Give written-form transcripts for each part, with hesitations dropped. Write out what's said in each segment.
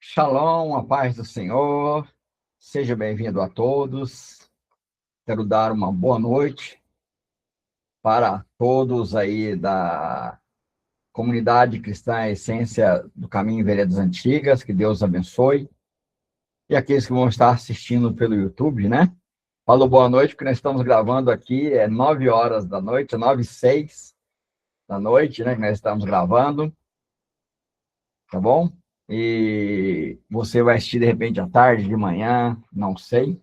Shalom, a paz do Senhor. Seja bem-vindo a todos. Quero dar uma boa noite para todos aí da comunidade cristã Essência do Caminho e Veredas Antigas. Que Deus abençoe. E aqueles que vão estar assistindo pelo YouTube, né? Falou boa noite, porque nós estamos gravando aqui, 9 horas da noite, 9h06 da noite, né? Que nós estamos gravando, tá bom? E você vai assistir de repente à tarde, de manhã, não sei.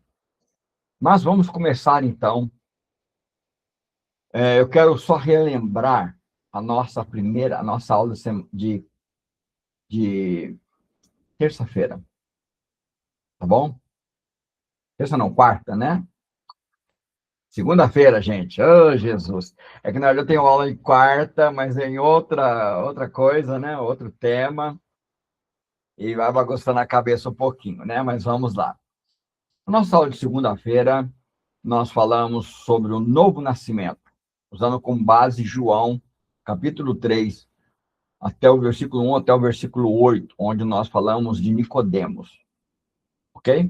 Mas vamos começar, então. Eu quero só relembrar a nossa aula de terça-feira, tá bom? Terça não, quarta, né? Segunda-feira, gente. Oh, Jesus. É que na verdade eu tenho aula de quarta, mas em outra coisa, né? Outro tema. E vai bagunçando a cabeça um pouquinho, né? Mas vamos lá. Na nossa aula de segunda-feira, nós falamos sobre o novo nascimento, usando como base João, capítulo 3, até o versículo 1 até o versículo 8, onde nós falamos de Nicodemos, ok?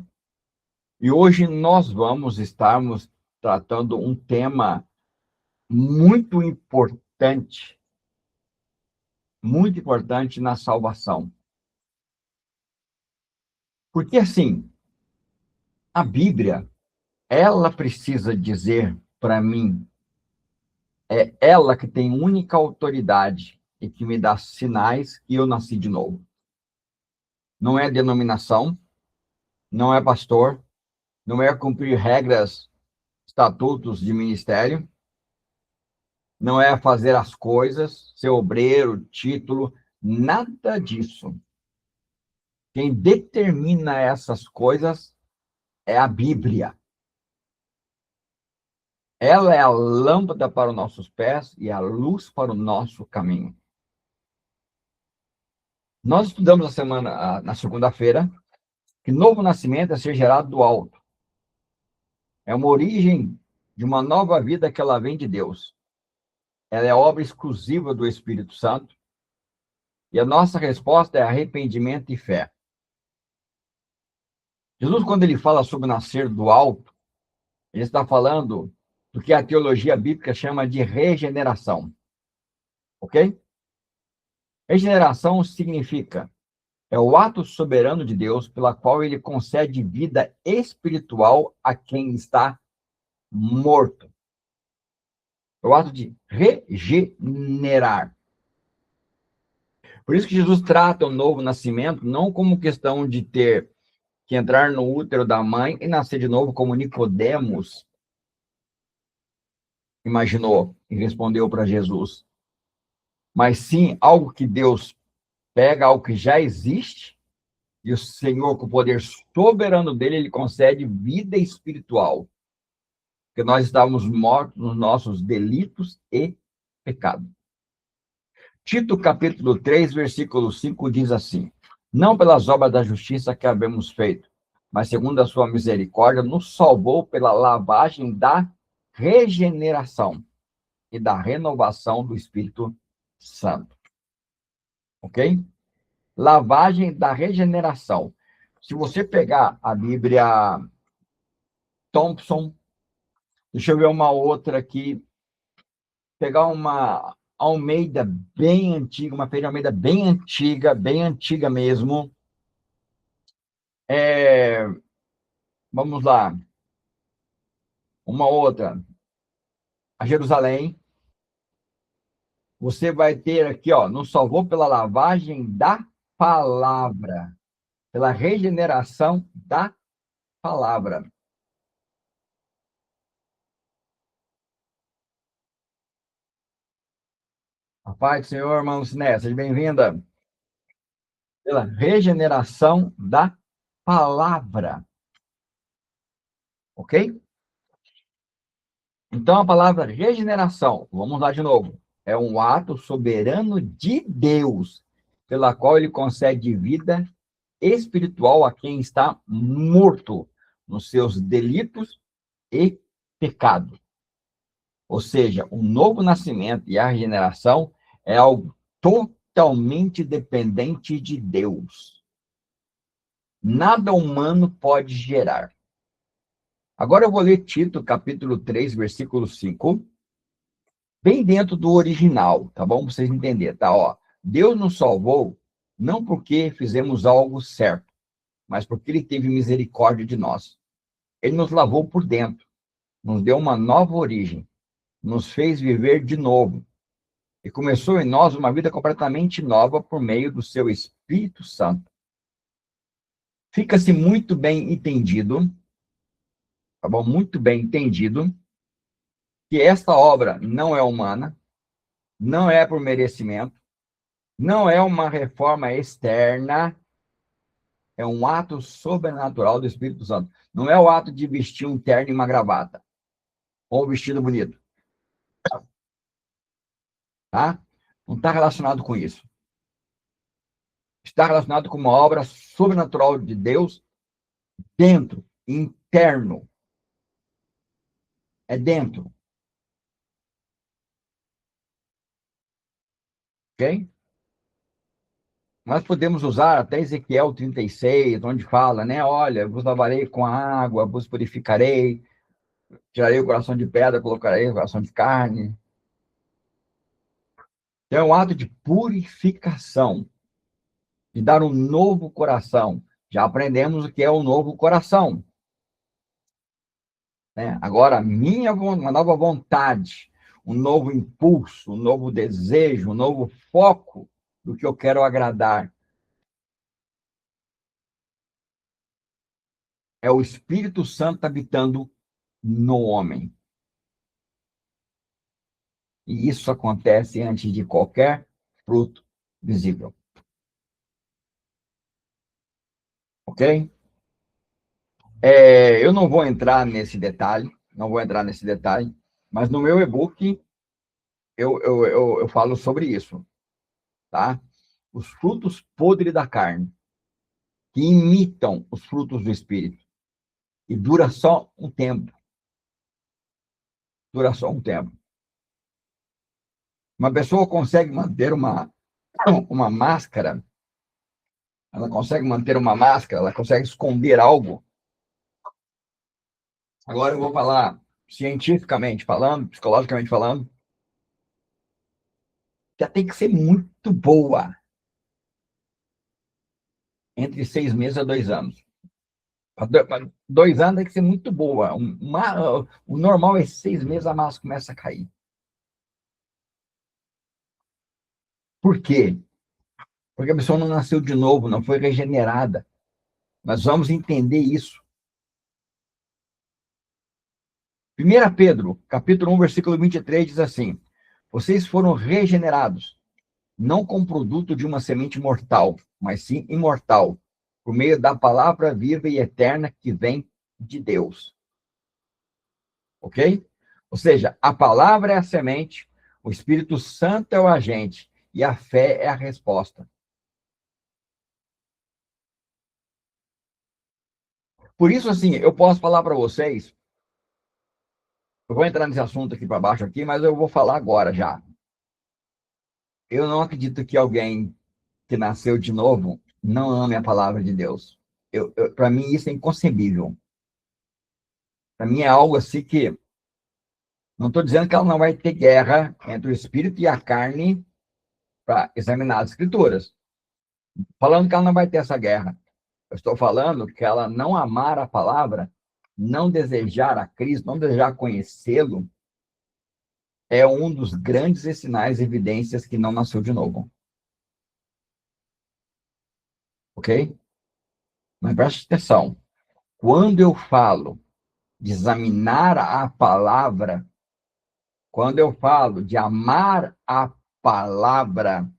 E hoje nós estarmos tratando um tema muito importante na salvação. Porque, assim, a Bíblia, ela precisa dizer para mim, é ela que tem única autoridade e que me dá sinais que eu nasci de novo. Não é denominação, não é pastor, não é cumprir regras, estatutos de ministério, não é fazer as coisas, ser obreiro, título, nada disso. Quem determina essas coisas é a Bíblia. Ela é a lâmpada para os nossos pés e a luz para o nosso caminho. Nós estudamos na segunda-feira, que novo nascimento é ser gerado do alto. É uma origem de uma nova vida que ela vem de Deus. Ela é obra exclusiva do Espírito Santo. E a nossa resposta é arrependimento e fé. Jesus, quando ele fala sobre nascer do alto, ele está falando do que a teologia bíblica chama de regeneração. Ok? Regeneração significa o ato soberano de Deus pela qual ele concede vida espiritual a quem está morto. É o ato de regenerar. Por isso que Jesus trata o novo nascimento não como questão de ter que entrar no útero da mãe e nascer de novo, como Nicodemos imaginou e respondeu para Jesus, mas sim algo que Deus pega, algo que já existe, e o Senhor, com o poder soberano dele, ele concede vida espiritual, porque nós estávamos mortos nos nossos delitos e pecados. Tito, capítulo 3, versículo 5, diz assim: não pelas obras da justiça que havemos feito, mas segundo a sua misericórdia, nos salvou pela lavagem da regeneração e da renovação do Espírito Santo. Ok? Lavagem da regeneração. Se você pegar a Bíblia Thompson, deixa eu ver uma outra aqui, pegar uma Almeida bem antiga, uma Ferreira Almeida bem antiga mesmo. Vamos lá. Uma outra. A Jerusalém. Você vai ter aqui, ó, nos salvou pela lavagem da palavra, pela regeneração da palavra. A paz do Senhor, irmão Luciné, seja bem-vinda. Pela regeneração da palavra. Ok? Então, a palavra regeneração, vamos lá de novo, é um ato soberano de Deus, pela qual ele concede vida espiritual a quem está morto nos seus delitos e pecados. Ou seja, o novo nascimento e a regeneração é algo totalmente dependente de Deus. nada humano pode gerar. Agora eu vou ler Tito, capítulo 3, versículo 5, bem dentro do original, tá bom? Para vocês entenderem, tá? Ó, Deus nos salvou não porque fizemos algo certo, mas porque ele teve misericórdia de nós. Ele nos lavou por dentro, nos deu uma nova origem, nos fez viver de novo e começou em nós uma vida completamente nova por meio do seu Espírito Santo. Fica-se muito bem entendido, tá bom? Muito bem entendido, que esta obra não é humana, não é por merecimento, não é uma reforma externa, é um ato sobrenatural do Espírito Santo. Não é o ato de vestir um terno e uma gravata, ou um vestido bonito, tá? Não está relacionado com isso. Está relacionado com uma obra sobrenatural de Deus dentro, interno. É dentro. Ok? Nós podemos usar até Ezequiel 36, onde fala, né? Olha, vos lavarei com a água, vos purificarei, tirarei o coração de pedra, colocarei o coração de carne. É um ato de purificação, de dar um novo coração. Já aprendemos o que é o novo coração. Né? Agora, uma nova vontade, um novo impulso, um novo desejo, um novo foco do que eu quero agradar. É o Espírito Santo habitando no homem. E isso acontece antes de qualquer fruto visível. Ok? Eu não vou entrar nesse detalhe, mas no meu e-book eu falo sobre isso, tá? Os frutos podres da carne, que imitam os frutos do Espírito. E dura só um tempo. Dura só um tempo. Uma pessoa consegue manter uma máscara, ela consegue manter uma máscara, ela consegue esconder algo. Agora eu vou falar cientificamente falando, psicologicamente falando, já tem que ser muito boa. Entre 6 meses a 2 anos. 2 anos tem que ser muito boa. O normal é 6 meses, a massa começa a cair. Por quê? Porque a pessoa não nasceu de novo, não foi regenerada. Nós vamos entender isso. 1 Pedro, capítulo 1, versículo 23, diz assim: vocês foram regenerados, não com produto de uma semente mortal, mas sim imortal, por meio da palavra viva e eterna que vem de Deus. Ok? Ou seja, a palavra é a semente, o Espírito Santo é o agente e a fé é a resposta. Por isso, assim, eu posso falar para vocês, eu vou entrar nesse assunto aqui para baixo aqui, mas eu vou falar agora já. Eu não acredito que alguém que nasceu de novo não ame a palavra de Deus. Para mim, isso é inconcebível. Para mim, é algo assim que. Não estou dizendo que ela não vai ter guerra entre o espírito e a carne para examinar as escrituras. Falando que ela não vai ter essa guerra. Eu estou falando que ela não amar a palavra, não desejar a Cristo, não desejar conhecê-lo, é um dos grandes sinais e evidências que não nasceu de novo. Ok? Mas preste atenção. Quando eu falo de examinar a palavra, quando eu falo de amar a palavra,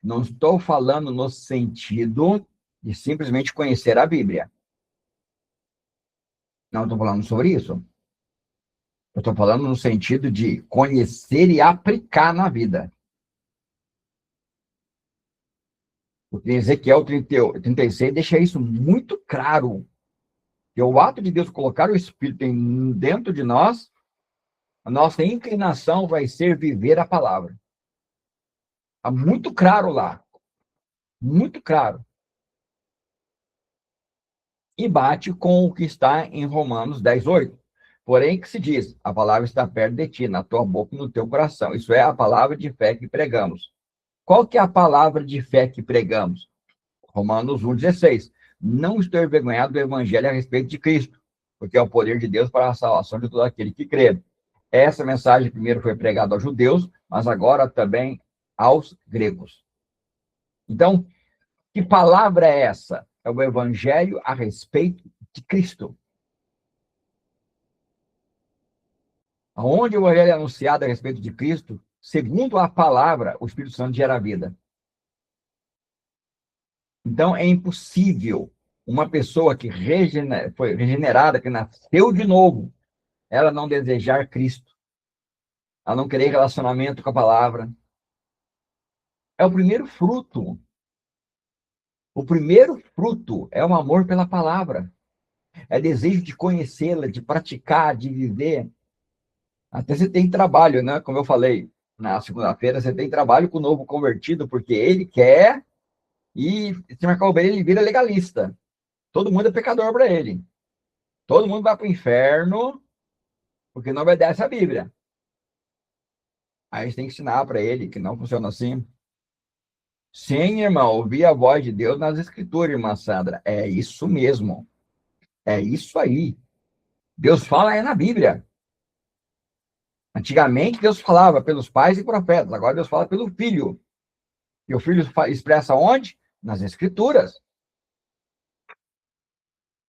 não estou falando no sentido de simplesmente conhecer a Bíblia. Não estou falando sobre isso. Eu estou falando no sentido de conhecer e aplicar na vida. Porque Ezequiel 36 deixa isso muito claro. Que o ato de Deus colocar o Espírito dentro de nós, a nossa inclinação vai ser viver a palavra. Está muito claro lá. Muito claro. e bate com o que está em Romanos 10:8. Porém, que se diz, a palavra está perto de ti, na tua boca e no teu coração. Isso é a palavra de fé que pregamos. Qual que é a palavra de fé que pregamos? Romanos 1,16. Não estou envergonhado do evangelho a respeito de Cristo, porque é o poder de Deus para a salvação de todo aquele que crê. Essa mensagem primeiro foi pregada aos judeus, mas agora também aos gregos. Então, que palavra é essa? É o evangelho a respeito de Cristo. Onde o evangelho é anunciado a respeito de Cristo, segundo a palavra, o Espírito Santo gera vida. Então, é impossível uma pessoa que foi regenerada, que nasceu de novo, ela não desejar Cristo, ela não querer relacionamento com a palavra. É o primeiro fruto. O primeiro fruto é o amor pela palavra. É desejo de conhecê-la, de praticar, de viver. Até você tem trabalho, né? Como eu falei na segunda-feira, você tem trabalho com o novo convertido, porque ele quer e se marcar o bem, ele vira legalista. Todo mundo é pecador para ele. Todo mundo vai para o inferno porque não obedece à Bíblia. Aí a gente tem que ensinar para ele que não funciona assim. Sim, irmão, ouvir a voz de Deus nas Escrituras, irmã Sandra. É isso mesmo. É isso aí. Deus fala aí na Bíblia. Antigamente, Deus falava pelos pais e profetas. Agora, Deus fala pelo Filho. E o Filho expressa onde? Nas Escrituras.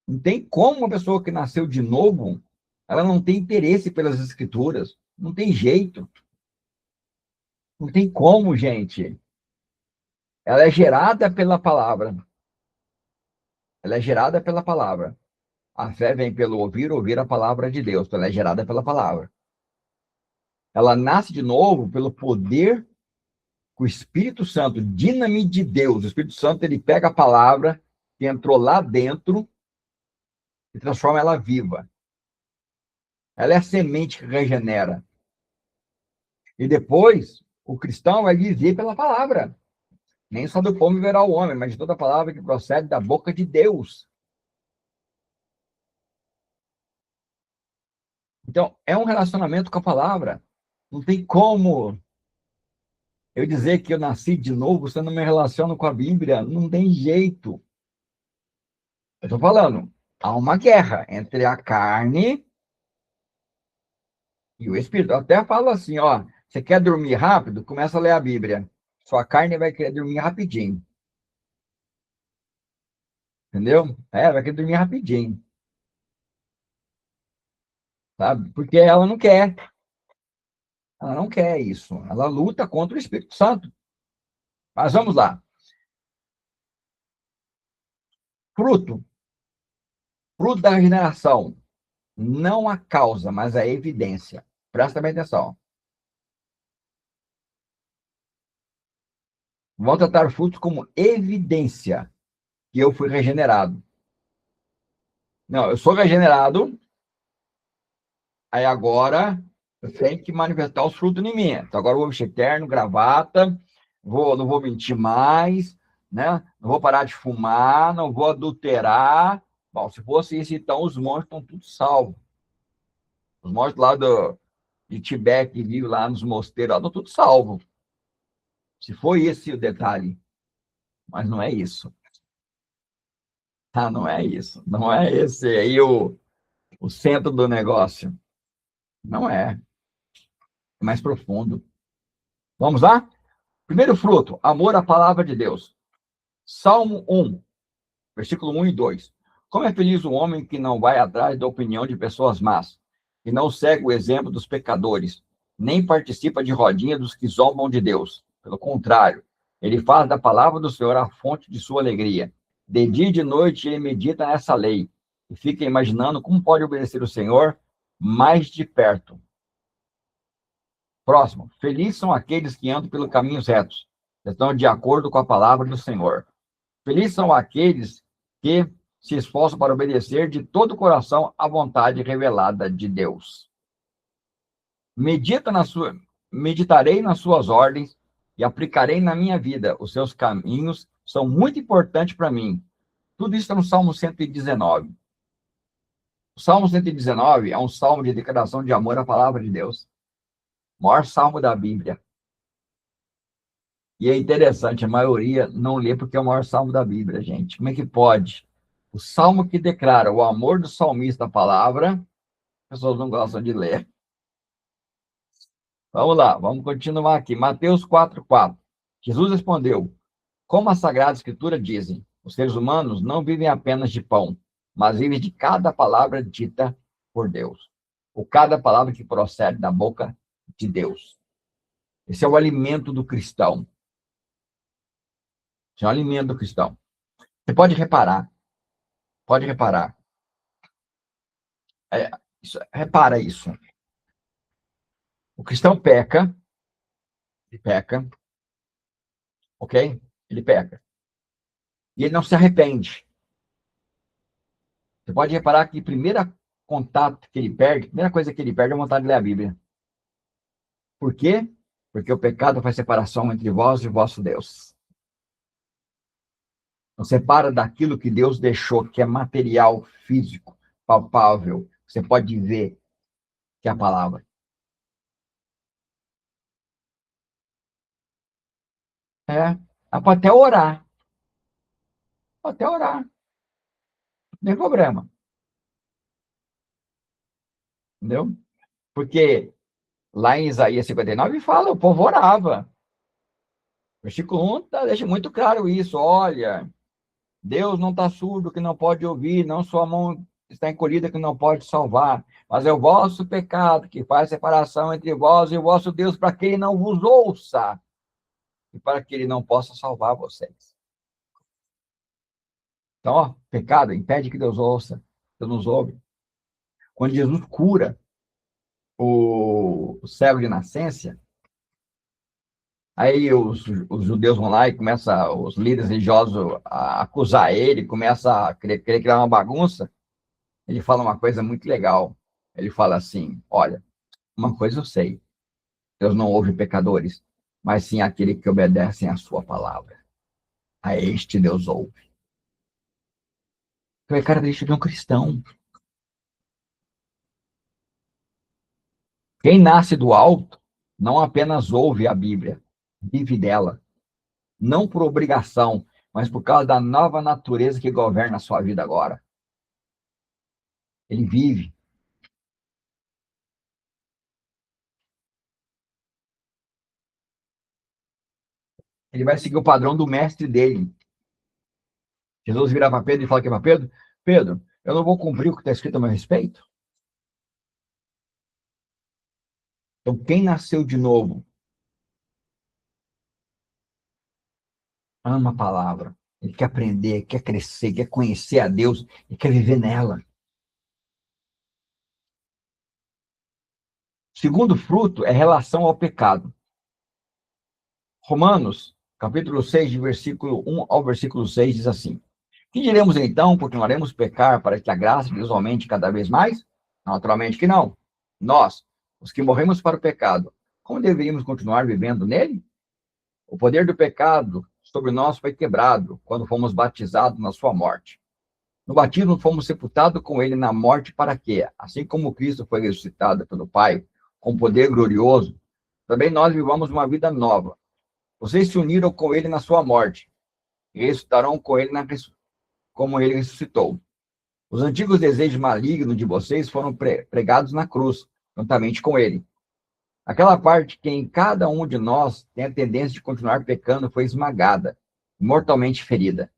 Não tem como uma pessoa que nasceu de novo, ela não tem interesse pelas Escrituras. Não tem jeito. Não tem como, gente. Ela é gerada pela palavra. Ela é gerada pela palavra. A fé vem pelo ouvir, ouvir a palavra de Deus. Ela é gerada pela palavra. Ela nasce de novo pelo poder que o Espírito Santo, dinamite de Deus, o Espírito Santo, ele pega a palavra que entrou lá dentro e transforma ela viva. Ela é a semente que regenera. E depois, o cristão vai viver pela palavra. Nem só do pão viverá o homem, mas de toda palavra que procede da boca de Deus. Então, é um relacionamento com a palavra. Não tem como eu dizer que eu nasci de novo se eu não me relaciono com a Bíblia. Não tem jeito. Eu estou falando, há uma guerra entre a carne e o espírito. Eu até falo assim, ó, você quer dormir rápido? Começa a ler a Bíblia. Sua carne vai querer dormir rapidinho. Entendeu? Vai querer dormir rapidinho. Sabe? Porque ela não quer. Ela não quer isso. Ela luta contra o Espírito Santo. Mas vamos lá. Fruto. Fruto da regeneração. Não a causa, mas a evidência. Presta bem atenção. Vão tratar frutos como evidência que eu fui regenerado. Não, eu sou regenerado, aí agora eu tenho que manifestar os frutos em mim. Então agora eu vou vestir terno, gravata, não vou mentir mais, né? Não vou parar de fumar, não vou adulterar. Bom, se fosse isso, então os monges estão todos salvos. Os monges lá de Tibete, que vivem lá nos mosteiros, estão todos salvos. Se foi esse o detalhe. Mas não é isso. Ah, não é isso. Não é esse aí o centro do negócio. Não é. É mais profundo. Vamos lá? Primeiro fruto, amor à palavra de Deus. Salmo 1, versículo 1 e 2. Como é feliz o homem que não vai atrás da opinião de pessoas más, que não segue o exemplo dos pecadores, nem participa de rodinha dos que zombam de Deus. Pelo contrário, ele faz da palavra do Senhor a fonte de sua alegria. De dia e de noite ele medita nessa lei e fica imaginando como pode obedecer o Senhor mais de perto. Próximo. Felizes são aqueles que andam pelos caminhos retos, estão de acordo com a palavra do Senhor. Felizes são aqueles que se esforçam para obedecer de todo o coração à vontade revelada de Deus. Meditarei nas suas ordens e aplicarei na minha vida. Os seus caminhos são muito importantes para mim. Tudo isso está no Salmo 119. O Salmo 119 é um salmo de declaração de amor à palavra de Deus. O maior salmo da Bíblia. E é interessante, a maioria não lê porque é o maior salmo da Bíblia, gente. Como é que pode? O salmo que declara o amor do salmista à palavra, as pessoas não gostam de ler. Vamos lá, vamos continuar aqui. Mateus 4:4. Jesus respondeu: como a Sagrada Escritura dizem, os seres humanos não vivem apenas de pão, mas vivem de cada palavra dita por Deus. Ou cada palavra que procede da boca de Deus. Esse é o alimento do cristão. Esse é o alimento do cristão. Você pode reparar. Repara isso. O cristão peca, ele peca, ok? Ele peca. E ele não se arrepende. Você pode reparar que o primeiro contato que ele perde, a primeira coisa que ele perde é a vontade de ler a Bíblia. Por quê? Porque o pecado faz separação entre vós e o vosso Deus. Não separa daquilo que Deus deixou, que é material, físico, palpável. Você pode ver que é a palavra. Pode até orar. Pode até orar. Não tem problema. Entendeu? Porque lá em Isaías 59 fala, o povo orava. Versículo 1 deixa muito claro isso. Olha, Deus não está surdo que não pode ouvir, não sua mão está encolhida que não pode salvar, mas é o vosso pecado que faz separação entre vós e o vosso Deus, para que ele não vos ouça e para que ele não possa salvar vocês. Então, ó, pecado impede que Deus ouça, Deus nos ouve. Quando Jesus cura o cego de nascença, aí os judeus vão lá e começam, os líderes religiosos, a acusar ele, começam a querer criar uma bagunça. Ele fala uma coisa muito legal. Ele fala assim, olha, uma coisa eu sei, Deus não ouve pecadores, mas sim aquele que obedecem à sua palavra. A este Deus ouve. Então é característica de um cristão. Quem nasce do alto não apenas ouve a Bíblia, vive dela. Não por obrigação, mas por causa da nova natureza que governa a sua vida agora. Ele vive. Ele vai seguir o padrão do mestre dele. Jesus vira para Pedro e fala que é para Pedro: Pedro, eu não vou cumprir o que está escrito a meu respeito? Então, quem nasceu de novo, ama a palavra. Ele quer aprender, quer crescer, quer conhecer a Deus e quer viver nela. O segundo fruto é relação ao pecado. Romanos, capítulo 6, de versículo 1 ao versículo 6, diz assim: que diremos então? Continuaremos a pecar para que a graça de Deus aumente cada vez mais? Naturalmente que não. Nós, os que morremos para o pecado, como deveríamos continuar vivendo nele? O poder do pecado sobre nós foi quebrado quando fomos batizados na sua morte. No batismo fomos sepultados com ele na morte para que, assim como Cristo foi ressuscitado pelo Pai, com poder glorioso, também nós vivamos uma vida nova. Vocês se uniram com ele na sua morte e ressuscitarão com ele como ele ressuscitou. Os antigos desejos malignos de vocês foram pregados na cruz, juntamente com ele. Aquela parte que em cada um de nós tem a tendência de continuar pecando foi esmagada, mortalmente ferida,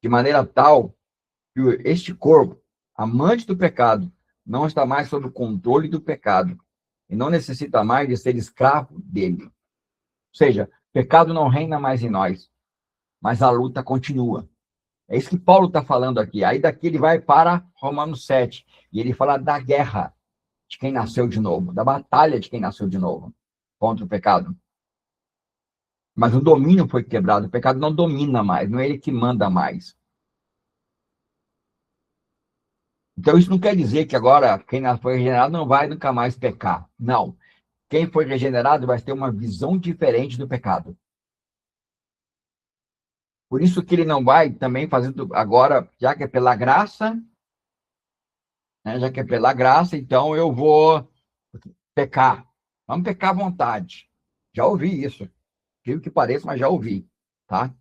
de maneira tal que este corpo, amante do pecado, não está mais sob o controle do pecado e não necessita mais de ser escravo dele. Ou seja, o pecado não reina mais em nós, mas a luta continua. É isso que Paulo está falando aqui. Aí daqui ele vai para Romanos 7, e ele fala da guerra de quem nasceu de novo, da batalha de quem nasceu de novo contra o pecado. Mas o domínio foi quebrado, o pecado não domina mais, não é ele que manda mais. Então isso não quer dizer que agora quem foi regenerado não vai nunca mais pecar. Não. Quem foi regenerado vai ter uma visão diferente do pecado. Por isso que ele não vai também fazer agora, já que é pela graça, né? Já que é pela graça, então eu vou pecar. Vamos pecar à vontade. Já ouvi isso. Incrível que pareça, mas já ouvi, tá?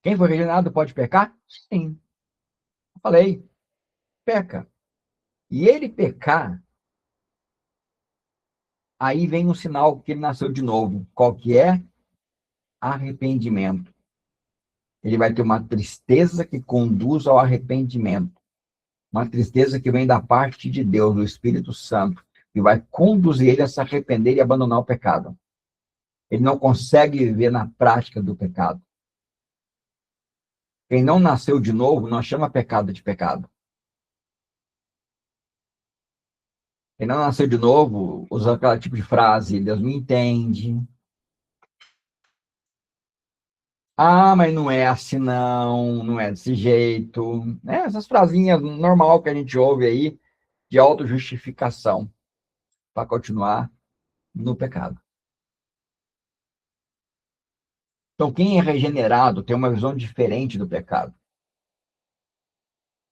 Quem foi regenerado pode pecar? Sim. Eu falei, peca. E ele pecar, aí vem um sinal que ele nasceu de novo. Qual que é? Arrependimento. Ele vai ter uma tristeza que conduz ao arrependimento. Uma tristeza que vem da parte de Deus, do Espírito Santo, que vai conduzir ele a se arrepender e abandonar o pecado. Ele não consegue viver na prática do pecado. Quem não nasceu de novo não chama pecado de pecado. Quem não nasceu de novo usa aquele tipo de frase, Deus me entende. Ah, mas não é assim não, não é desse jeito. Essas frasinhas normal que a gente ouve aí de autojustificação para continuar no pecado. Então, quem é regenerado tem uma visão diferente do pecado.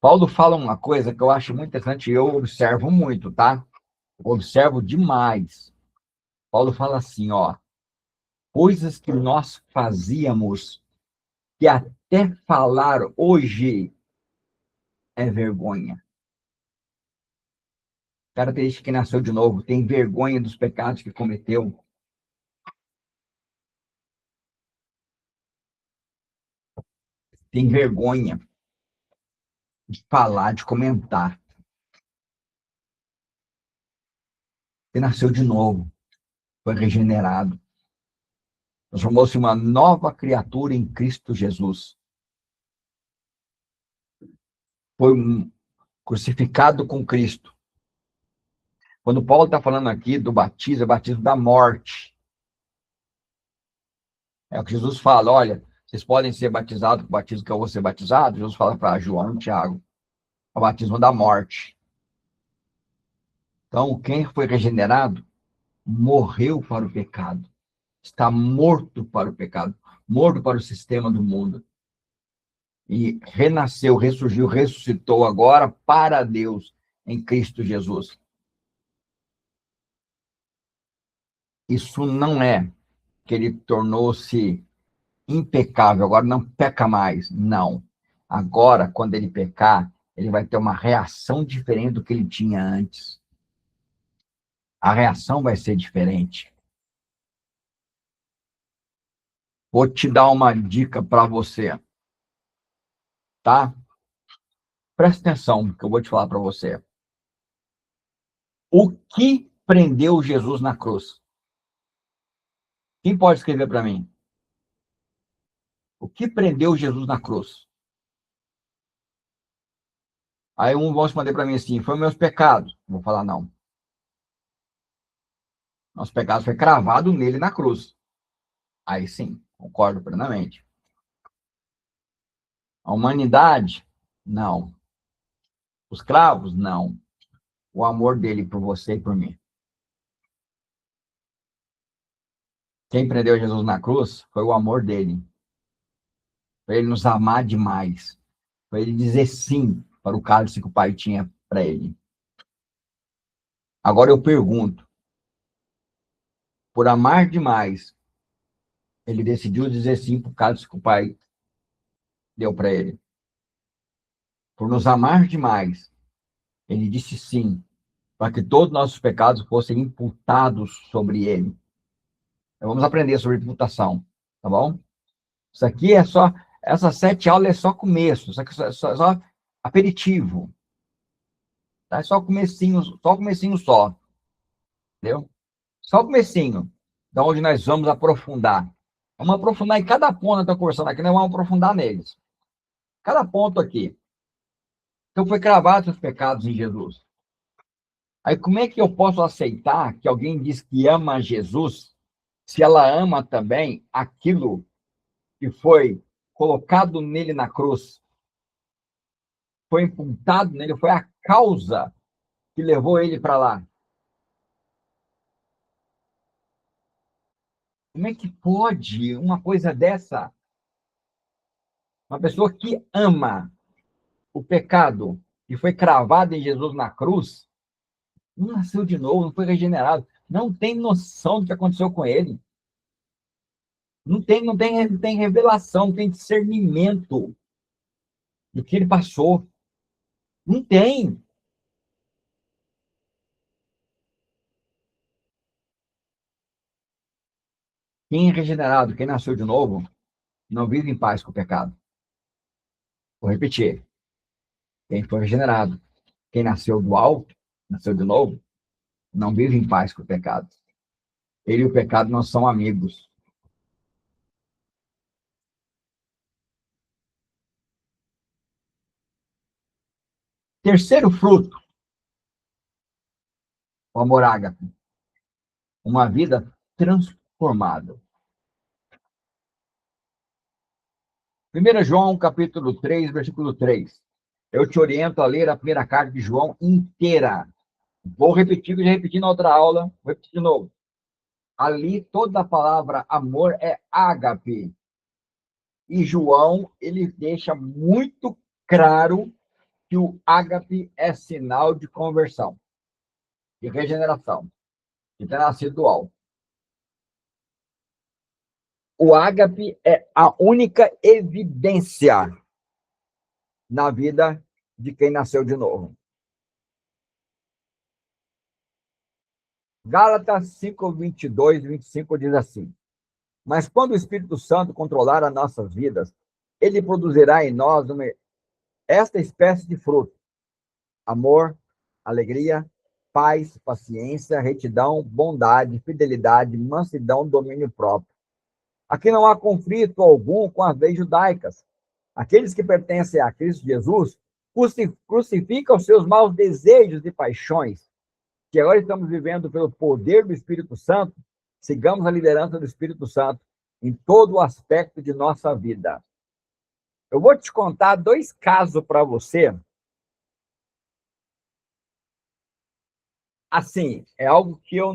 Paulo fala uma coisa que eu acho muito interessante e eu observo muito, tá? Eu observo demais. Paulo fala assim, ó, coisas que nós fazíamos que até falar hoje é vergonha. Característica que nasceu de novo, tem vergonha dos pecados que cometeu. Tem vergonha de falar, de comentar. Você nasceu de novo, foi regenerado. Transformou-se em uma nova criatura em Cristo Jesus. Foi crucificado com Cristo. Quando Paulo está falando aqui do batismo, é batismo da morte. É o que Jesus fala, olha, vocês podem ser batizados com o batismo que eu vou ser batizado. Jesus fala para João e Tiago, é o batismo da morte. Então, quem foi regenerado morreu para o pecado. Está morto para o pecado, morto para o sistema do mundo. E renasceu, ressurgiu, ressuscitou agora para Deus em Cristo Jesus. Isso não é que ele tornou-se impecável, agora não peca mais. Não. Agora, quando ele pecar, ele vai ter uma reação diferente do que ele tinha antes. A reação vai ser diferente. Vou te dar uma dica para você, tá? Presta atenção no que eu vou te falar para você. O que prendeu Jesus na cruz? Quem pode escrever para mim? O que prendeu Jesus na cruz? Aí um vai responder para mim assim, foi meus pecados. Vou falar, não. Nossos pecados foi cravado nele na cruz. Aí sim, concordo plenamente. A humanidade? Não. Os cravos? Não. O amor dele por você e por mim. Quem prendeu Jesus na cruz foi o amor dele. Foi ele nos amar demais. Foi ele dizer sim para o cálice que o Pai tinha para ele. Agora eu pergunto, por amar demais, ele decidiu dizer sim para o cálice que o Pai deu para ele. Por nos amar demais, ele disse sim para que todos os nossos pecados fossem imputados sobre ele. Então, vamos aprender sobre imputação, tá bom? Isso aqui é só, essas 7 aulas é só começo, isso aqui é só aperitivo, tá? É só comecinho só, entendeu? Só o comecinho, da onde nós vamos aprofundar. Vamos aprofundar em cada ponto que eu estou conversando aqui, nós vamos aprofundar neles. Cada ponto aqui. Então, foi cravado os pecados em Jesus. Aí, como é que eu posso aceitar que alguém diz que ama Jesus, se ela ama também aquilo que foi colocado nele na cruz, foi imputado nele, foi a causa que levou ele para lá? Como é que pode uma coisa dessa? Uma pessoa que ama o pecado e foi cravada em Jesus na cruz, não nasceu de novo, não foi regenerado, não tem noção do que aconteceu com ele. Não tem revelação, não tem discernimento do que ele passou. Não tem. Quem é regenerado, quem nasceu de novo, não vive em paz com o pecado. Vou repetir. Quem foi regenerado, quem nasceu do alto, nasceu de novo, não vive em paz com o pecado. Ele e o pecado não são amigos. Terceiro fruto, o amor ágape. Uma vida transformada. 1 João, capítulo 3, versículo 3. Eu te oriento a ler a primeira carta de João inteira. Vou repetir, que eu já repeti na outra aula, vou repetir de novo. Ali, toda a palavra amor é ágape. E João, ele deixa muito claro que o ágape é sinal de conversão, de regeneração, de ter nascido do alto. O ágape é a única evidência na vida de quem nasceu de novo. Gálatas 5, 22 e 25 diz assim: mas quando o Espírito Santo controlar as nossas vidas, ele produzirá em nós esta espécie de fruto: amor, alegria, paz, paciência, retidão, bondade, fidelidade, mansidão, domínio próprio. Aqui não há conflito algum com as leis judaicas. Aqueles que pertencem a Cristo Jesus crucificam seus maus desejos e paixões, que agora estamos vivendo pelo poder do Espírito Santo. Sigamos a liderança do Espírito Santo em todo o aspecto de nossa vida. Eu vou te contar 2 casos para você. Assim, é algo que eu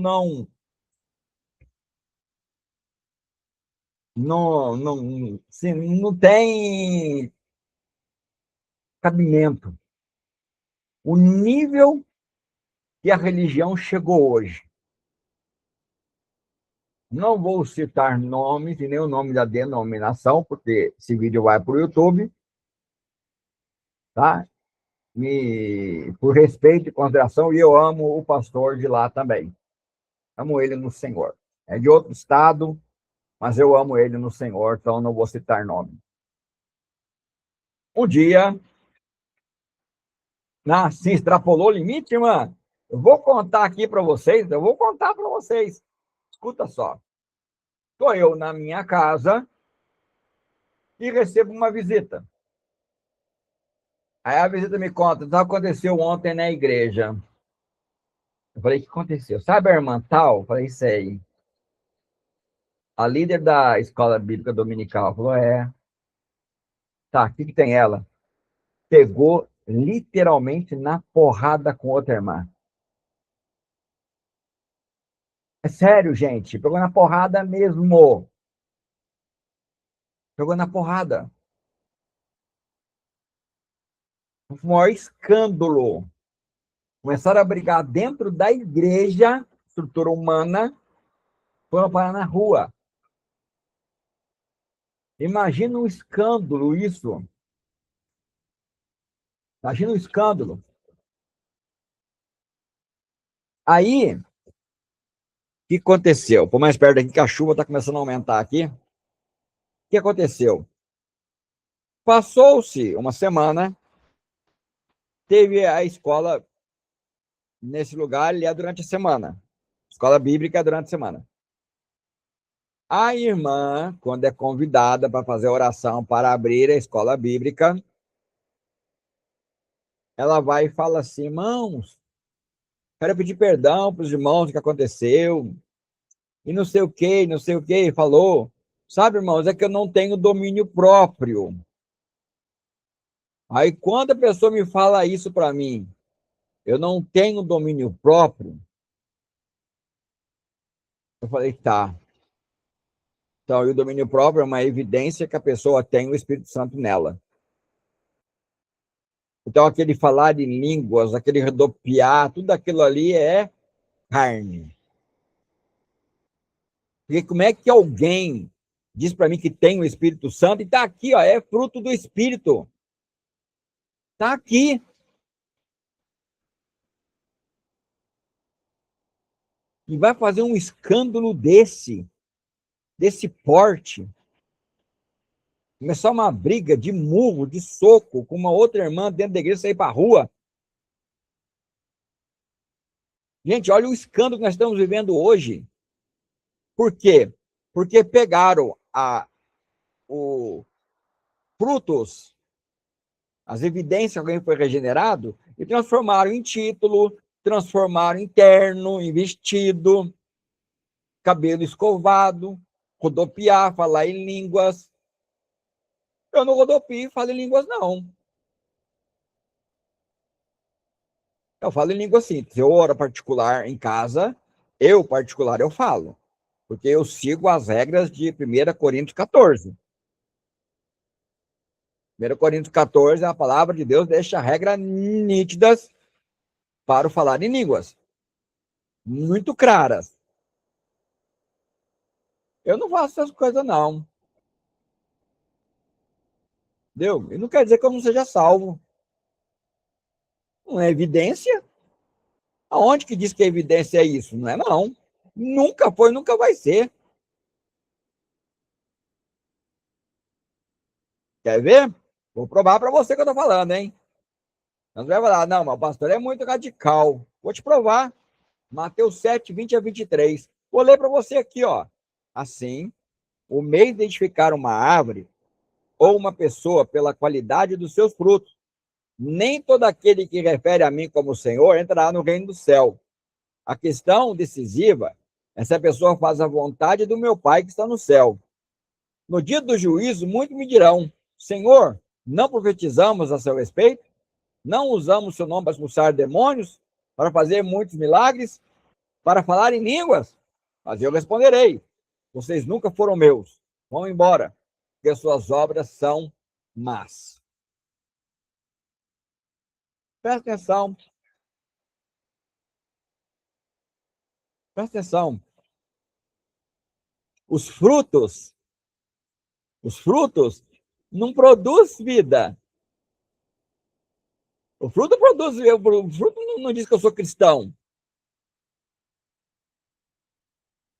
assim, não tem cabimento. O nível que a religião chegou hoje. Não vou citar nomes e nem o nome da denominação, porque esse vídeo vai para o YouTube, tá? E por respeito e consideração, e eu amo o pastor de lá também. Amo ele no Senhor. É de outro estado, mas eu amo ele no Senhor, então não vou citar nome. Um dia, se extrapolou o limite, irmã. Eu vou contar aqui para vocês, Escuta só. Estou eu na minha casa e recebo uma visita. Aí a visita me conta: "Então, aconteceu ontem na igreja." Eu falei: "O que aconteceu?" "Sabe a irmã tal?" Eu falei: "Sei." A líder da escola bíblica dominical falou: "É." "Tá, o que tem ela?" Pegou literalmente na porrada com outra irmã. É sério, gente. Pegou na porrada mesmo. Pegou na porrada. Foi o maior escândalo. Começaram a brigar dentro da igreja, estrutura humana, foram parar na rua. Imagina um escândalo isso. Imagina um escândalo. Aí, o que aconteceu? Por mais perto aqui que a chuva está começando a aumentar aqui. O que aconteceu? Passou-se uma semana, teve a escola nesse lugar, ele é durante a semana. Escola bíblica é durante a semana. A irmã, quando é convidada para fazer oração para abrir a escola bíblica, ela vai e fala assim: "Irmãos, quero pedir perdão para os irmãos do que aconteceu, e não sei o que, não sei o que", falou. "Sabe, irmãos, é que eu não tenho domínio próprio." Aí, quando a pessoa me fala isso para mim, eu não tenho domínio próprio, eu falei: "Tá." Então, e o domínio próprio é uma evidência que a pessoa tem o Espírito Santo nela. Então, aquele falar em línguas, aquele rodopiar, tudo aquilo ali é carne. Porque como é que alguém diz para mim que tem o Espírito Santo e está aqui, ó, é fruto do Espírito. Está aqui. E vai fazer um escândalo desse porte. Começar uma briga de murro, de soco, com uma outra irmã dentro da igreja, sair para a rua. Gente, olha o escândalo que nós estamos vivendo hoje. Por quê? Porque pegaram os frutos, as evidências que alguém foi regenerado, e transformaram em título, transformaram em terno, em vestido, cabelo escovado, rodopiar, falar em línguas. Eu não rodopio e falo em línguas, não. Eu falo em língua simples. Eu oro particular em casa, eu falo. Porque eu sigo as regras de 1 Coríntios 14. 1 Coríntios 14, a palavra de Deus deixa regras nítidas para o falar em línguas. Muito claras. Eu não faço essas coisas, não. Entendeu? E não quer dizer que eu não seja salvo. Não é evidência. Aonde que diz que a evidência é isso? Não é, não. Nunca foi, nunca vai ser. Quer ver? Vou provar para você que eu estou falando, hein? Não vai falar, não, mas o pastor é muito radical. Vou te provar. Mateus 7, 20 a 23. Vou ler para você aqui, ó. Assim, o meio de identificar uma árvore ou uma pessoa pela qualidade dos seus frutos. Nem todo aquele que refere a mim como Senhor entrará no reino do céu. A questão decisiva é se a pessoa faz a vontade do meu Pai que está no céu. No dia do juízo, muitos me dirão, Senhor, não profetizamos a seu respeito? Não usamos seu nome para expulsar demônios? Para fazer muitos milagres? Para falar em línguas? Mas eu responderei, vocês nunca foram meus. Vão embora, porque suas obras são más. Presta atenção. Presta atenção. Os frutos não produz vida. O fruto produz, o fruto não diz que eu sou cristão.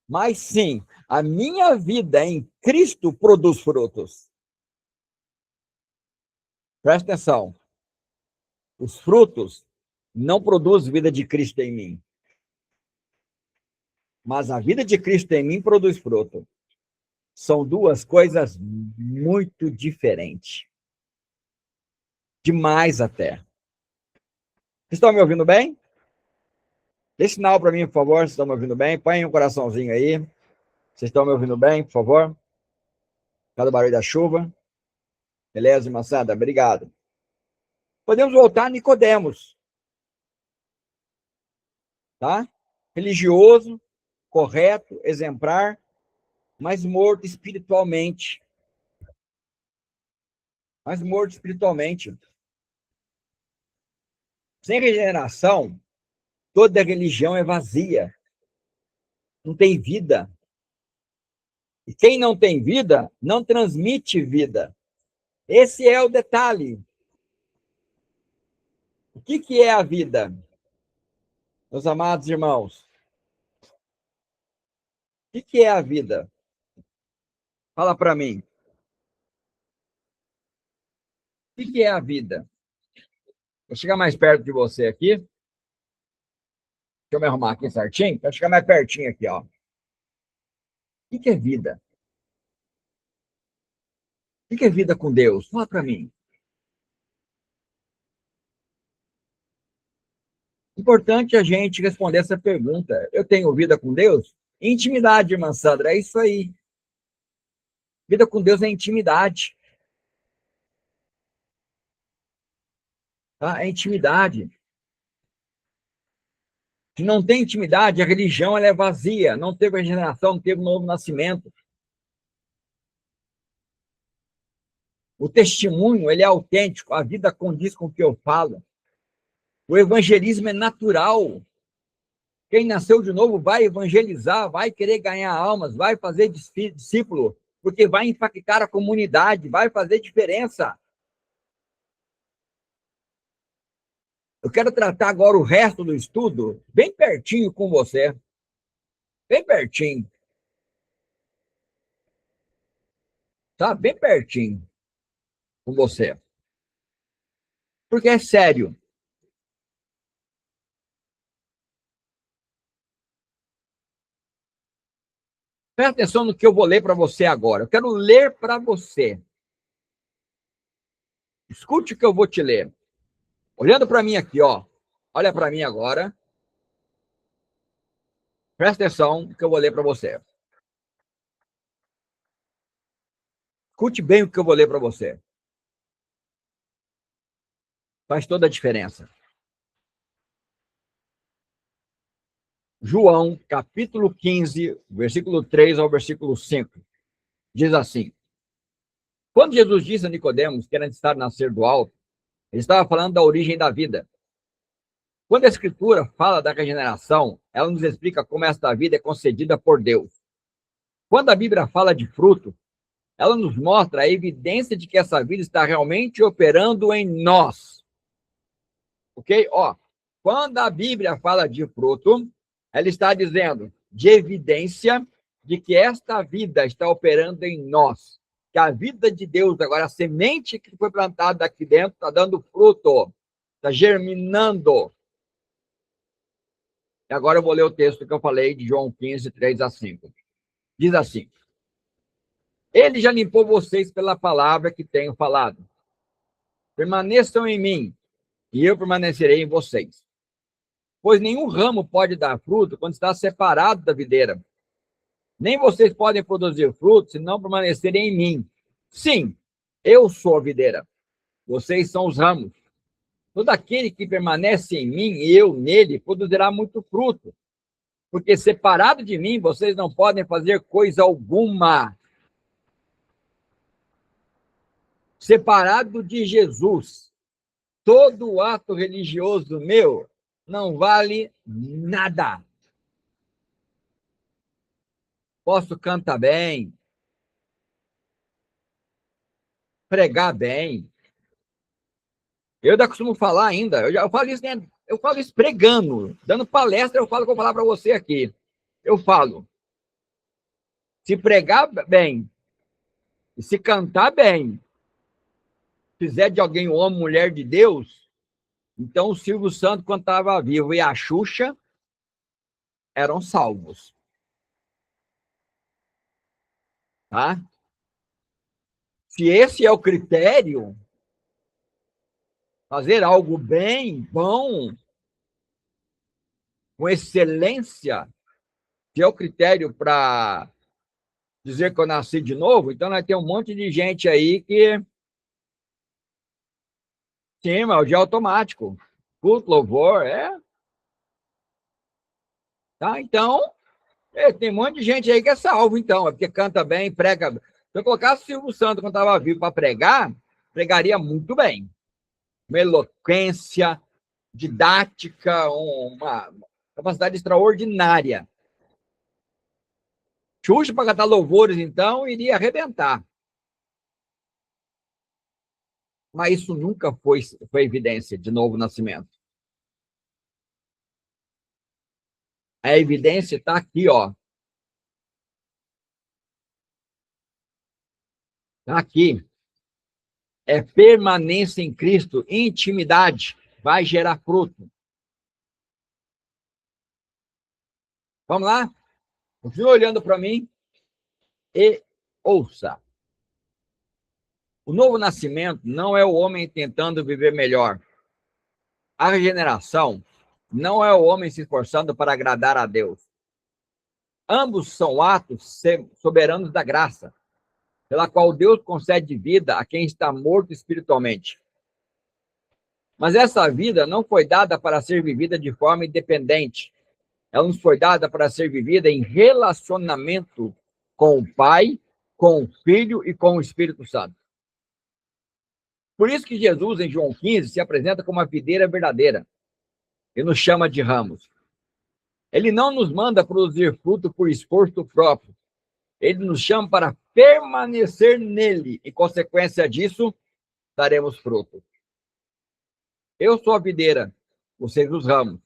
Mas sim, a minha vida em Cristo produz frutos. Presta atenção. Os frutos não produzem vida de Cristo em mim. Mas a vida de Cristo em mim produz fruto. São duas coisas muito diferentes. Demais até. Vocês estão me ouvindo bem? Dê sinal para mim, por favor, vocês estão me ouvindo bem. Põe um coraçãozinho aí. Vocês estão me ouvindo bem, por favor? Cada barulho da chuva. Beleza, moçada? Obrigado. Podemos voltar a Nicodemos. Tá? Religioso, correto, exemplar, mas morto espiritualmente. Mas morto espiritualmente. Sem regeneração, toda religião é vazia. Não tem vida. E quem não tem vida, não transmite vida. Esse é o detalhe. O que é a vida, meus amados irmãos? O que é a vida? Fala para mim. O que é a vida? Vou chegar mais perto de você aqui. Deixa eu me arrumar aqui certinho. Vou chegar mais pertinho aqui, ó. O que é vida? O que é vida com Deus? Fala para mim. Importante a gente responder essa pergunta. Eu tenho vida com Deus? Intimidade, irmã Sandra, é isso aí. Vida com Deus é intimidade. Tá? É intimidade. Se não tem intimidade, a religião ela é vazia. Não teve regeneração, não teve um novo nascimento. O testemunho, ele é autêntico, a vida condiz com o que eu falo. O evangelismo é natural. Quem nasceu de novo vai evangelizar, vai querer ganhar almas, vai fazer discípulo, porque vai impactar a comunidade, vai fazer diferença. Eu quero tratar agora o resto do estudo bem pertinho com você. Bem pertinho. Tá? Bem pertinho com você. Porque é sério. Presta atenção no que eu vou ler para você agora. Eu quero ler para você. Escute o que eu vou te ler. Olhando para mim aqui, ó. Olha para mim agora. Presta atenção no que eu vou ler para você. Escute bem o que eu vou ler para você. Faz toda a diferença. João, capítulo 15, versículo 3 ao versículo 5. Diz assim: quando Jesus disse a Nicodemos que era necessário nascer do alto, ele estava falando da origem da vida. Quando a Escritura fala da regeneração, ela nos explica como esta vida é concedida por Deus. Quando a Bíblia fala de fruto, ela nos mostra a evidência de que essa vida está realmente operando em nós. Ok? Ó, quando a Bíblia fala de fruto, ela está dizendo de evidência de que esta vida está operando em nós. Que a vida de Deus, agora a semente que foi plantada aqui dentro, está dando fruto, está germinando. E agora eu vou ler o texto que eu falei de João 15, 3 a 5. Diz assim: ele já limpou vocês pela palavra que tenho falado. Permaneçam em mim, e eu permanecerei em vocês. Pois nenhum ramo pode dar fruto quando está separado da videira. Nem vocês podem produzir fruto se não permanecerem em mim. Sim, eu sou a videira. Vocês são os ramos. Todo aquele que permanece em mim e eu nele produzirá muito fruto. Porque separado de mim, vocês não podem fazer coisa alguma. Separado de Jesus, todo ato religioso meu não vale nada. Posso cantar bem, pregar bem. Eu ainda costumo falar ainda, eu falo isso, né? Eu falo isso pregando, dando palestra, eu falo que eu vou falar para você aqui. Eu falo, se pregar bem, e se cantar bem, fizer de alguém um homem, mulher de Deus, então o Silvio Santos, quando estava vivo, e a Xuxa eram salvos. Tá? Se esse é o critério, fazer algo bem, bom, com excelência, que é o critério para dizer que eu nasci de novo, então nós temos um monte de gente aí que sim, mas de automático. Culto, louvor, tá? Então, tem um monte de gente aí que é salvo, então, é porque canta bem, prega. Se eu colocasse o Silvio Santos quando estava vivo para pregar, pregaria muito bem. Uma eloquência, didática, uma capacidade extraordinária. Xuxa para cantar louvores, então, iria arrebentar. Mas isso nunca foi evidência de novo nascimento. A evidência está aqui, ó. Está aqui. É permanência em Cristo, intimidade, vai gerar fruto. Vamos lá? Continua olhando para mim e ouça. O novo nascimento não é o homem tentando viver melhor. A regeneração não é o homem se esforçando para agradar a Deus. Ambos são atos soberanos da graça, pela qual Deus concede vida a quem está morto espiritualmente. Mas essa vida não foi dada para ser vivida de forma independente. Ela nos foi dada para ser vivida em relacionamento com o Pai, com o Filho e com o Espírito Santo. Por isso que Jesus, em João 15, se apresenta como a videira verdadeira e nos chama de ramos. Ele não nos manda produzir fruto por esforço próprio. Ele nos chama para permanecer nele. E, consequência disso, daremos fruto. Eu sou a videira, vocês os ramos.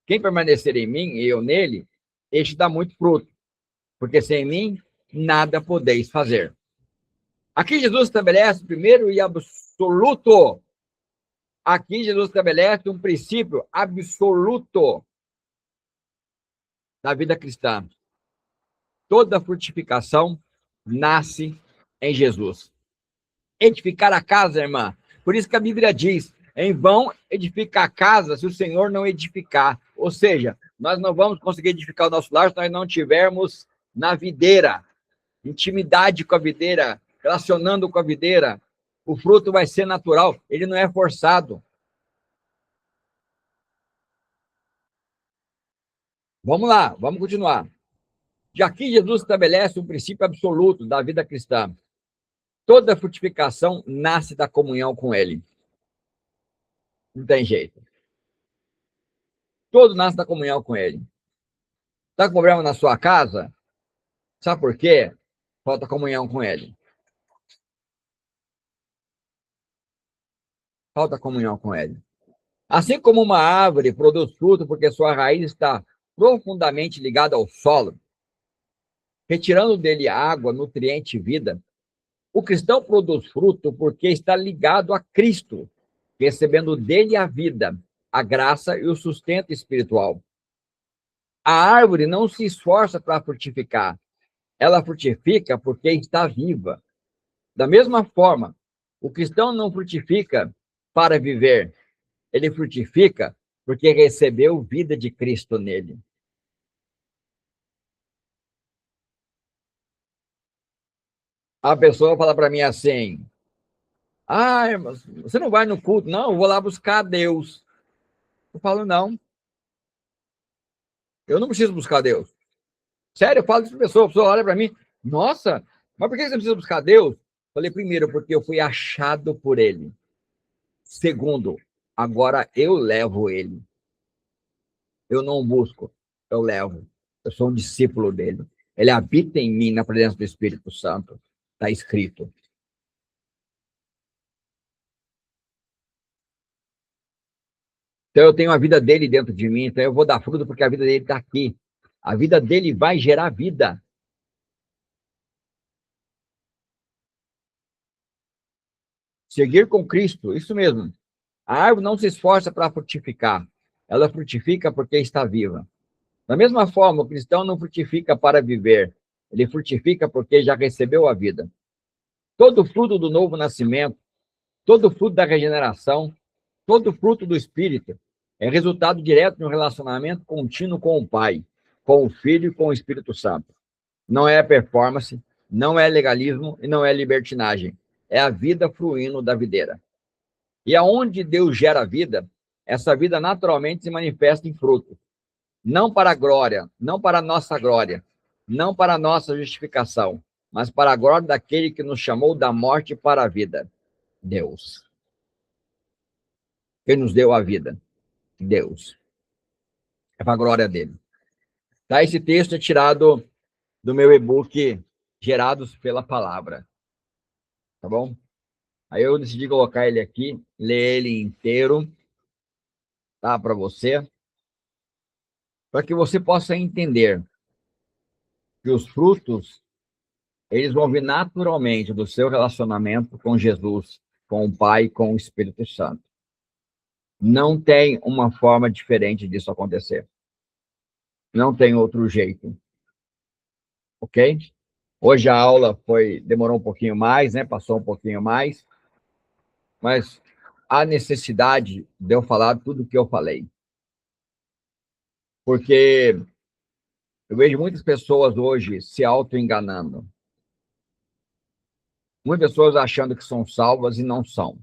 Quem permanecer em mim e eu nele, este dá muito fruto. Porque sem mim, nada podeis fazer. Aqui Jesus estabelece primeiro e absoluto. Aqui Jesus estabelece um princípio absoluto da vida cristã. Toda frutificação nasce em Jesus. Edificar a casa, irmã. Por isso que a Bíblia diz, em vão edificar a casa se o Senhor não edificar. Ou seja, nós não vamos conseguir edificar o nosso lar se nós não tivermos na videira, intimidade com a videira, relacionando com a videira. O fruto vai ser natural, ele não é forçado. Vamos lá, vamos continuar. Já que Jesus estabelece um princípio absoluto da vida cristã, toda frutificação nasce da comunhão com ele. Não tem jeito. Todo nasce da comunhão com ele. Está com problema na sua casa? Sabe por quê? Falta comunhão com ele. Falta comunhão com ele. Assim como uma árvore produz fruto porque sua raiz está profundamente ligada ao solo, retirando dele água, nutriente e vida, o cristão produz fruto porque está ligado a Cristo, recebendo dele a vida, a graça e o sustento espiritual. A árvore não se esforça para frutificar, ela frutifica porque está viva. Da mesma forma, o cristão não frutifica para viver, ele frutifica porque recebeu vida de Cristo nele. A pessoa fala para mim assim, mas você não vai no culto? Não, eu vou lá buscar Deus. Eu falo, não, eu não preciso buscar Deus. Sério, eu falo isso para a pessoa olha para mim, nossa, mas por que você precisa buscar Deus? Falei, primeiro, porque eu fui achado por ele. Segundo, agora eu levo ele. Eu não busco, eu levo. Eu sou um discípulo dele. Ele habita em mim na presença do Espírito Santo. Está escrito. Então eu tenho a vida dele dentro de mim, então eu vou dar fruto porque a vida dele está aqui. A vida dele vai gerar vida. Seguir com Cristo, isso mesmo. A árvore não se esforça para frutificar. Ela frutifica porque está viva. Da mesma forma, o cristão não frutifica para viver. Ele frutifica porque já recebeu a vida. Todo fruto do novo nascimento, todo fruto da regeneração, todo fruto do Espírito é resultado direto de um relacionamento contínuo com o Pai, com o Filho e com o Espírito Santo. Não é performance, não é legalismo e não é libertinagem. É a vida fluindo da videira. E aonde Deus gera vida, essa vida naturalmente se manifesta em fruto. Não para a glória, não para a nossa glória, não para a nossa justificação, mas para a glória daquele que nos chamou da morte para a vida. Deus. Quem nos deu a vida? Deus. É para a glória dele. Tá? Esse texto é tirado do meu e-book Gerados pela Palavra. Tá bom? Aí eu decidi colocar ele aqui, ler ele inteiro, tá? Para você, para que você possa entender que os frutos, eles vão vir naturalmente do seu relacionamento com Jesus, com o Pai e com o Espírito Santo. Não tem uma forma diferente disso acontecer. Não tem outro jeito. Ok? Hoje a aula demorou um pouquinho mais, né? Passou um pouquinho mais, mas há necessidade de eu falar tudo o que eu falei. Porque eu vejo muitas pessoas hoje se auto-enganando. Muitas pessoas achando que são salvas e não são.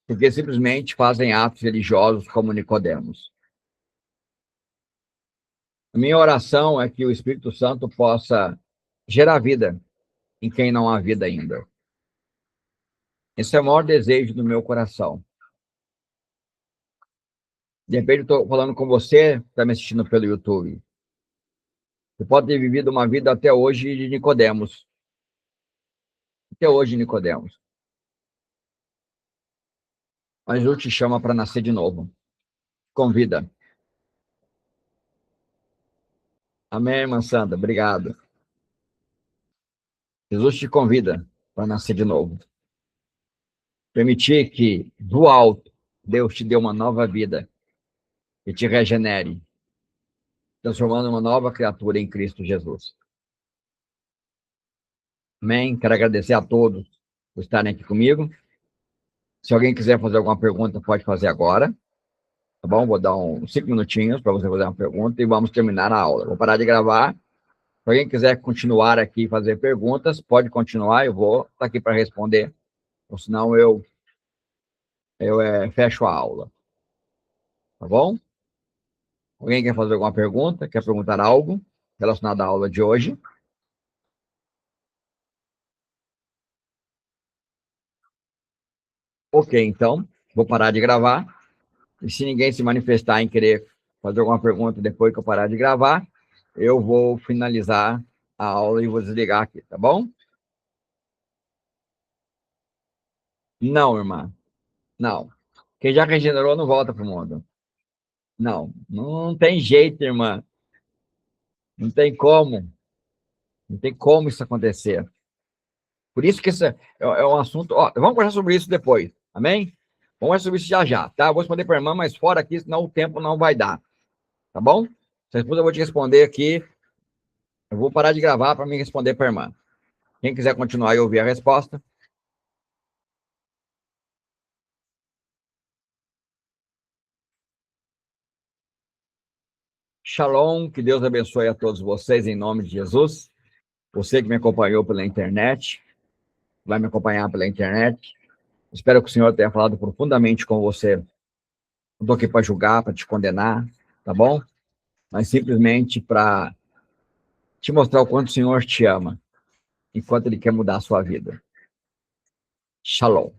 Porque simplesmente fazem atos religiosos como Nicodemos. A minha oração é que o Espírito Santo possa gerar vida em quem não há vida ainda. Esse é o maior desejo do meu coração. De repente, eu estou falando com você, que está me assistindo pelo YouTube. Você pode ter vivido uma vida até hoje de Nicodemos. Até hoje, Nicodemos. Mas Jesus te chama para nascer de novo. Convida. Amém, irmã Sandra? Obrigado. Jesus te convida para nascer de novo. Permitir que, do alto, Deus te dê uma nova vida e te regenere, transformando uma nova criatura em Cristo Jesus. Amém? Quero agradecer a todos por estarem aqui comigo. Se alguém quiser fazer alguma pergunta, pode fazer agora. Tá bom? Vou dar uns 5 minutinhos para você fazer uma pergunta e vamos terminar a aula. Vou parar de gravar. Se alguém quiser continuar aqui e fazer perguntas, pode continuar. Eu vou estar aqui para responder. Ou senão eu fecho a aula. Tá bom? Alguém quer fazer alguma pergunta? Quer perguntar algo relacionado à aula de hoje? Ok, então, vou parar de gravar. E se ninguém se manifestar em querer fazer alguma pergunta depois que eu parar de gravar, eu vou finalizar a aula e vou desligar aqui, tá bom? Não, irmã. Não. Quem já regenerou não volta para o mundo. Não. Não tem jeito, irmã. Não tem como. Não tem como isso acontecer. Por isso que esse é um assunto. Ó, vamos conversar sobre isso depois. Amém? Vamos conversar sobre isso já já, tá? Eu vou responder para a irmã, mas fora aqui, senão o tempo não vai dar. Tá bom? Depois eu vou te responder aqui. Eu vou parar de gravar para me responder para a irmã. Quem quiser continuar e ouvir a resposta. Shalom, que Deus abençoe a todos vocês em nome de Jesus. Você que me acompanhou pela internet, vai me acompanhar pela internet. Espero que o Senhor tenha falado profundamente com você. Não estou aqui para julgar, para te condenar, tá bom? Mas simplesmente para te mostrar o quanto o Senhor te ama e quanto Ele quer mudar a sua vida. Shalom.